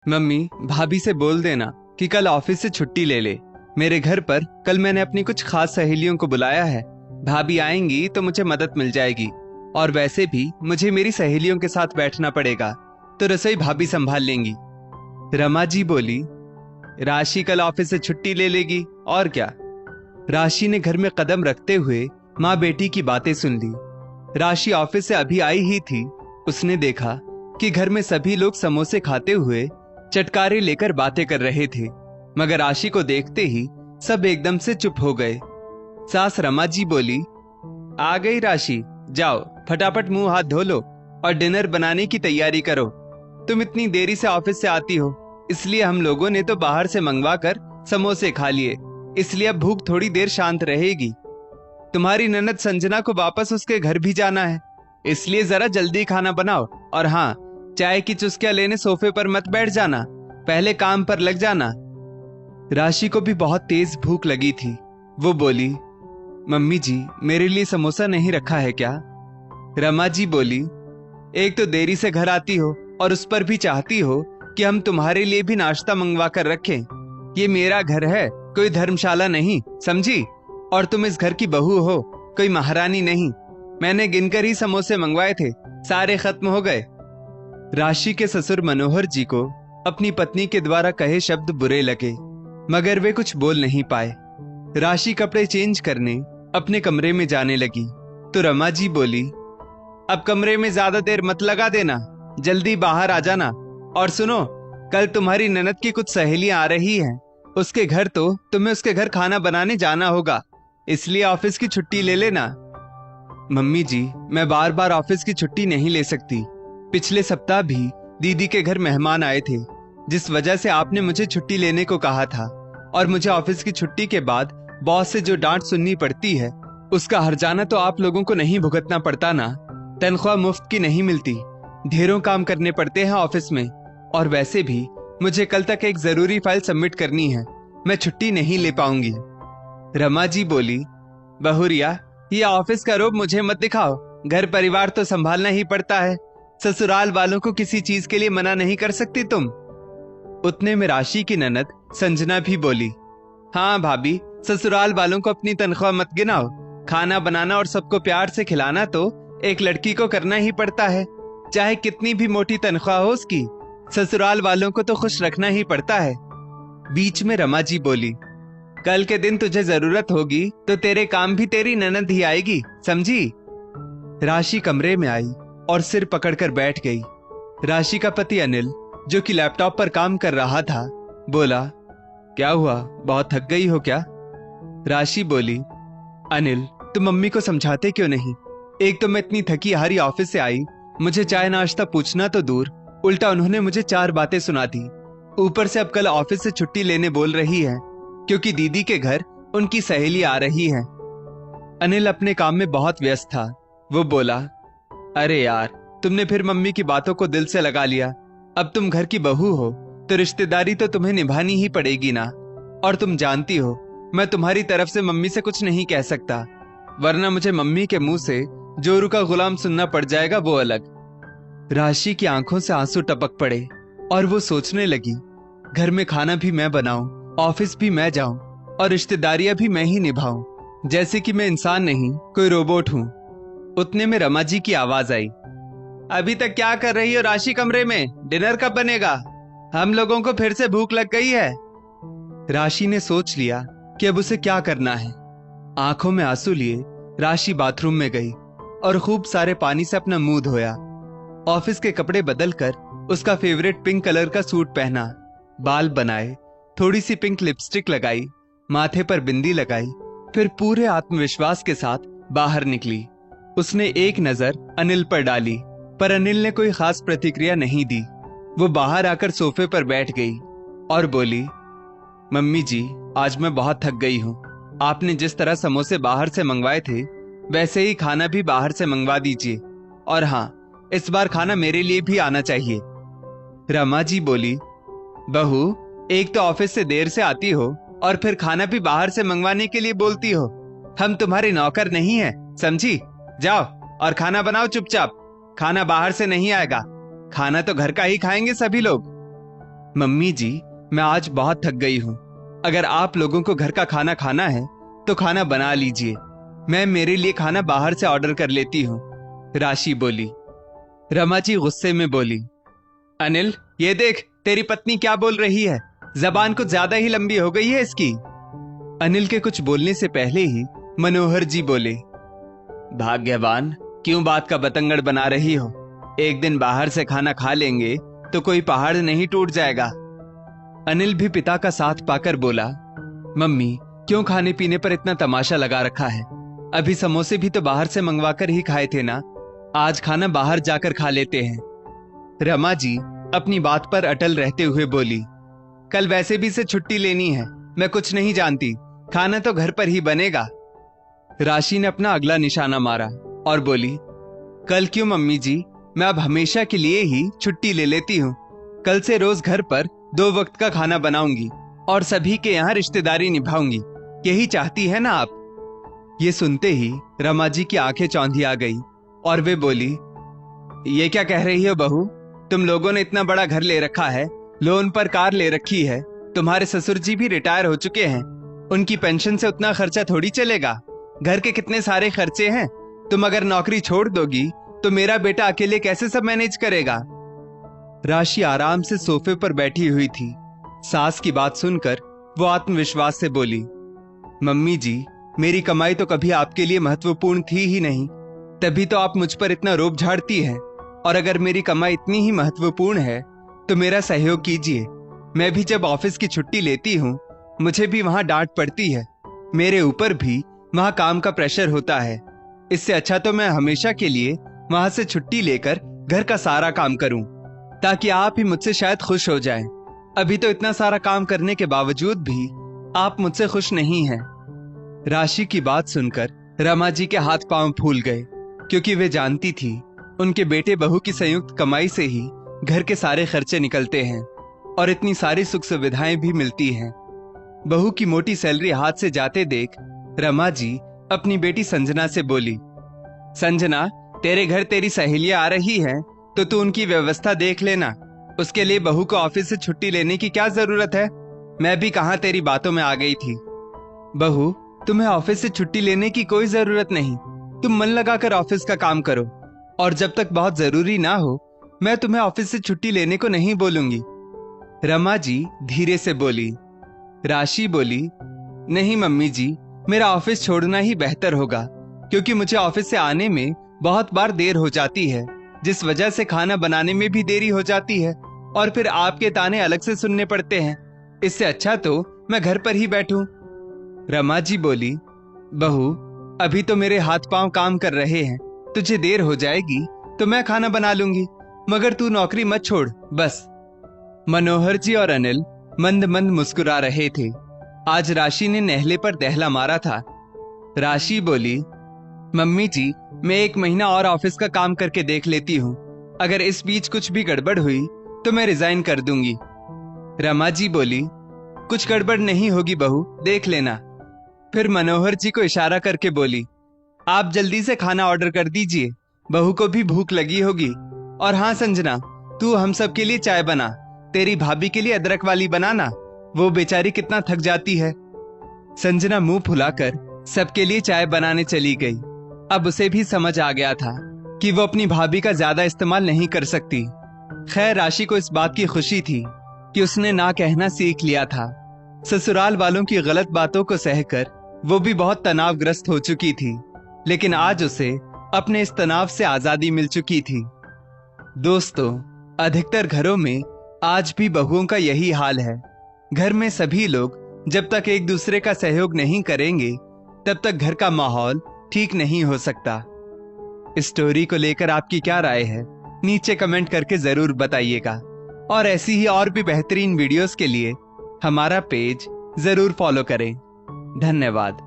Mummy, भाभी से बोल देना कि कल ऑफिस से छुट्टी ले ले। मेरे घर पर कल मैंने अपनी कुछ खास सहेलियों को बुलाया है। भाभी आएंगी तो मुझे मदद मिल जाएगी, और वैसे भी मुझे मेरी सहेलियों के साथ बैठना पड़ेगा, तो रसोई भाभी संभाल लेंगी। रमा जी बोली, राशि कल ऑफिस से छुट्टी ले लेगी और क्या। राशि ने घर में कदम रखते हुए माँ बेटी की बातें सुन ली। राशि ऑफिस से अभी आई ही थी। उसने देखा कि घर में सभी लोग समोसे खाते हुए चटकारे लेकर बातें कर रहे थे, मगर राशि को देखते ही सब एकदम से चुप हो गए। सास रमा जी बोली, आ गई राशि, जाओ फटाफट मुंह हाथ धो लो और डिनर बनाने की तैयारी करो। तुम इतनी देरी से ऑफिस से आती हो, इसलिए हम लोगों ने तो बाहर से मंगवा कर समोसे खा लिए, इसलिए अब भूख थोड़ी देर शांत रहेगी। तुम्हारी ननद संजना को वापस उसके घर भी जाना है, इसलिए जरा जल्दी खाना बनाओ। और हाँ, चाय की चुस्कियां लेने सोफे पर मत बैठ जाना, पहले काम पर लग जाना। राशि को भी बहुत तेज भूख लगी थी। वो बोली, मम्मी जी, मेरे लिए समोसा नहीं रखा है क्या? रमा जी बोली, एक तो देरी से घर आती हो और उस पर भी चाहती हो कि हम तुम्हारे लिए भी नाश्ता मंगवा कर रखें। ये मेरा घर है, कोई धर्मशाला नहीं, समझी? और तुम इस घर की बहू हो, कोई महारानी नहीं। मैंने गिनकर ही समोसे मंगवाए थे, सारे खत्म हो गए। राशि के ससुर मनोहर जी को अपनी पत्नी के द्वारा कहे शब्द बुरे लगे, मगर वे कुछ बोल नहीं पाए। राशि कपड़े चेंज करने अपने कमरे में जाने लगी तो रमा जी बोली, अब कमरे में ज्यादा देर मत लगा देना, जल्दी बाहर आ जाना। और सुनो, कल तुम्हारी ननद की कुछ सहेलियां आ रही हैं, उसके घर तो तुम्हें उसके घर खाना बनाने जाना होगा, इसलिए ऑफिस की छुट्टी ले लेना। मम्मी जी, मैं बार बार ऑफिस की छुट्टी नहीं ले सकती। पिछले सप्ताह भी दीदी के घर मेहमान आए थे, जिस वजह से आपने मुझे छुट्टी लेने को कहा था, और मुझे ऑफिस की छुट्टी के बाद बॉस से जो डांट सुननी पड़ती है, उसका हर्जाना तो आप लोगों को नहीं भुगतना पड़ता ना। तनख्वाह मुफ्त की नहीं मिलती, ढेरों काम करने पड़ते हैं ऑफिस में, और वैसे भी मुझे कल तक एक जरूरी फाइल सबमिट करनी है, मैं छुट्टी नहीं ले पाऊंगी। रमा जी बोली, बहुरिया, ये ऑफिस का रोब मुझे मत दिखाओ, घर परिवार तो संभालना ही पड़ता है, ससुराल वालों को किसी चीज के लिए मना नहीं कर सकती तुम। उतने में राशि की ननद संजना भी बोली, हाँ भाभी, ससुराल वालों को अपनी तनख्वाह मत गिनाओ, खाना बनाना और सबको प्यार से खिलाना तो एक लड़की को करना ही पड़ता है, चाहे कितनी भी मोटी तनख्वाह हो उसकी, ससुराल वालों को तो खुश रखना ही पड़ता है। बीच में रमा जी बोली, कल के दिन तुझे जरूरत होगी तो तेरे काम भी तेरी ननद ही आएगी, समझी? राशि कमरे में आई और सिर पकड़कर बैठ गई। राशि का पति अनिल, जो कि लैपटॉप पर काम कर रहा था, बोला, क्या हुआ, बहुत थक गई हो क्या? राशि बोली, अनिल, तुम मम्मी को समझाते क्यों नहीं? एक तो मैं इतनी थकी हारी ऑफिस से आई, मुझे चाय नाश्ता पूछना तो दूर, उल्टा उन्होंने मुझे 4 बातें सुना दी। ऊपर से अब कल ऑफिस से छुट्टी लेने बोल रही है, क्योंकि दीदी के घर उनकी सहेली आ रही है। अनिल अपने काम में बहुत व्यस्त था। वो बोला, अरे यार, तुमने फिर मम्मी की बातों को दिल से लगा लिया। अब तुम घर की बहू हो तो रिश्तेदारी तो तुम्हें निभानी ही पड़ेगी ना, और तुम जानती हो मैं तुम्हारी तरफ से मम्मी से कुछ नहीं कह सकता, वरना मुझे मम्मी के मुंह से जोरू का गुलाम सुनना पड़ जाएगा, वो अलग। राशि की आंखों से आंसू टपक पड़े और वो सोचने लगी, घर में खाना भी मैं बनाऊं, ऑफिस भी मैं जाऊं और रिश्तेदारियां भी मैं ही निभाऊं, जैसे कि मैं इंसान नहीं कोई रोबोट हूं। उतने में रमा जी की आवाज आई, अभी तक क्या कर रही हो राशि कमरे में, डिनर कब बनेगा? हम लोगों को फिर से भूख लग गई है। राशि ने सोच लिया कि अब उसे क्या करना है। आंखों में आंसू लिए राशि बाथरूम में गई और खूब सारे पानी से अपना मुंह धोया। ऑफिस के कपड़े बदलकर उसका फेवरेट पिंक कलर का सूट पहना, बाल बनाए, थोड़ी सी पिंक लिपस्टिक लगाई, माथे पर बिंदी लगाई, फिर पूरे आत्मविश्वास के साथ बाहर निकली। उसने एक नजर अनिल पर डाली, पर अनिल ने कोई खास प्रतिक्रिया नहीं दी। वो बाहर आकर सोफे पर बैठ गई और बोली, मम्मी जी, आज मैं बहुत थक गई हूँ। आपने जिस तरह समोसे बाहर से मंगवाए थे, वैसे ही खाना भी बाहर से मंगवा दीजिए, और हाँ, इस बार खाना मेरे लिए भी आना चाहिए। रमा जी बोली, बहू, एक तो ऑफिस से देर से आती हो और फिर खाना भी बाहर से मंगवाने के लिए बोलती हो। हम तुम्हारे नौकर नहीं हैं, समझी? जाओ और खाना बनाओ चुपचाप, खाना बाहर से नहीं आएगा, खाना तो घर का ही खाएंगे सभी लोग। मम्मी जी, मैं आज बहुत थक गई हूँ। अगर आप लोगों को घर का खाना खाना है तो खाना बना लीजिए। मैं मेरे लिए खाना बाहर से ऑर्डर कर लेती हूँ, राशि बोली। रमा जी गुस्से में बोली, अनिल, ये देख तेरी पत्नी क्या बोल रही है। जबान कुछ ज्यादा ही लंबी हो गई है इसकी। अनिल के कुछ बोलने से पहले ही मनोहर जी बोले, भाग्यवान, क्यों बात का बतंगड़ बना रही हो। एक दिन बाहर से खाना खा लेंगे तो कोई पहाड़ नहीं टूट जाएगा। अनिल भी पिता का साथ पाकर बोला, मम्मी, क्यों खाने पीने पर इतना तमाशा लगा रखा है। अभी समोसे भी तो बाहर से मंगवाकर ही खाए थे ना। आज खाना बाहर जाकर खा लेते हैं। रमा जी अपनी बात पर अटल रहते हुए बोली, कल वैसे भी से छुट्टी लेनी है। मैं कुछ नहीं जानती, खाना तो घर पर ही बनेगा। राशि ने अपना अगला निशाना मारा और बोली, कल क्यों मम्मी जी, मैं अब हमेशा के लिए ही छुट्टी ले लेती हूँ। कल से रोज घर पर 2 वक्त का खाना बनाऊंगी और सभी के यहाँ रिश्तेदारी निभाऊंगी। यही चाहती है ना आप। ये सुनते ही रमा जी की आंखें चौंधी आ गई और वे बोली, ये क्या कह रही हो बहू। तुम लोगों ने इतना बड़ा घर ले रखा है, लोन पर कार ले रखी है। तुम्हारे ससुर जी भी रिटायर हो चुके हैं। उनकी पेंशन से उतना खर्चा थोड़ी चलेगा। घर के कितने सारे खर्चे हैं। तुम अगर नौकरी छोड़ दोगी तो मेरा बेटा अकेले कैसे सब मैनेज करेगा। राशि आराम से सोफे पर बैठी हुई थी। सास की बात सुनकर वो आत्मविश्वास से बोली, मम्मी जी, मेरी कमाई तो कभी आपके लिए महत्वपूर्ण थी ही नहीं, तभी तो आप मुझ पर इतना रोब झाड़ती हैं। और अगर मेरी कमाई इतनी ही महत्वपूर्ण है तो मेरा सहयोग कीजिए। मैं भी जब ऑफिस की छुट्टी लेती हूँ मुझे भी वहां डांट पड़ती है। मेरे ऊपर भी वहां काम का प्रेशर होता है। इससे अच्छा तो मैं हमेशा के लिए वहां से छुट्टी लेकर घर का सारा काम करूं, ताकि आप ही मुझसे शायद खुश हो जाएं। अभी तो इतना सारा काम करने के बावजूद भी आप मुझसे खुश नहीं हैं। राशि की बात सुनकर रमा जी के हाथ पांव फूल गए, क्योंकि वे जानती थी उनके बेटे बहू की संयुक्त कमाई से ही घर के सारे खर्चे निकलते हैं और इतनी सारी सुख सुविधाएं भी मिलती हैं। बहू की मोटी सैलरी हाथ से जाते देख रमा जी अपनी बेटी संजना से बोली, संजना, तेरे घर तेरी सहेलियां आ रही हैं तो तू उनकी व्यवस्था देख लेना। उसके लिए बहू को ऑफिस से छुट्टी लेने की क्या जरूरत है। मैं भी कहां तेरी बातों में आ गई थी। बहू, तुम्हें ऑफिस से छुट्टी लेने की कोई जरूरत नहीं। तुम मन लगाकर ऑफिस का काम करो और जब तक बहुत जरूरी ना हो मैं तुम्हें ऑफिस से छुट्टी लेने को नहीं बोलूंगी। रमा जी धीरे से बोली। राशि बोली, नहीं मम्मी जी, मेरा ऑफिस छोड़ना ही बेहतर होगा, क्योंकि मुझे ऑफिस से आने में बहुत बार देर हो जाती है, जिस वजह से खाना बनाने में भी देरी हो जाती है और फिर आपके ताने अलग से सुनने पड़ते हैं। इससे अच्छा तो मैं घर पर ही बैठूं। रमा जी बोली, बहू, अभी तो मेरे हाथ पांव काम कर रहे हैं। तुझे देर हो जाएगी तो मैं खाना बना लूंगी, मगर तू नौकरी मत छोड़ बस। मनोहर जी और अनिल मंद मंद मुस्कुरा रहे थे। आज राशि ने नेहले पर दहला मारा था। राशि बोली, मम्मी जी, मैं 1 महीना और ऑफिस का काम करके देख लेती हूँ। अगर इस बीच कुछ भी गड़बड़ हुई तो मैं रिजाइन कर दूंगी। रमा जी बोली, कुछ गड़बड़ नहीं होगी बहू, देख लेना। फिर मनोहर जी को इशारा करके बोली, आप जल्दी से खाना ऑर्डर कर दीजिए, बहू को भी भूख लगी होगी। और हाँ संजना, तू हम सब के लिए चाय बना। तेरी भाभी के लिए अदरक वाली बनाना, वो बेचारी कितना थक जाती है। संजना मुंह फुलाकर सबके लिए चाय बनाने चली गई। अब उसे भी समझ आ गया था कि वो अपनी भाभी का ज्यादा इस्तेमाल नहीं कर सकती। खैर, राशि को इस बात की खुशी थी कि उसने ना कहना सीख लिया था। ससुराल वालों की गलत बातों को सहकर वो भी बहुत तनावग्रस्त हो चुकी थी, लेकिन आज उसे अपने इस तनाव से आजादी मिल चुकी थी। दोस्तों, अधिकतर घरों में आज भी बहुओं का यही हाल है। घर में सभी लोग जब तक एक दूसरे का सहयोग नहीं करेंगे तब तक घर का माहौल ठीक नहीं हो सकता। इस स्टोरी को लेकर आपकी क्या राय है, नीचे कमेंट करके जरूर बताइएगा। और ऐसी ही और भी बेहतरीन वीडियोस के लिए हमारा पेज जरूर फॉलो करें। धन्यवाद।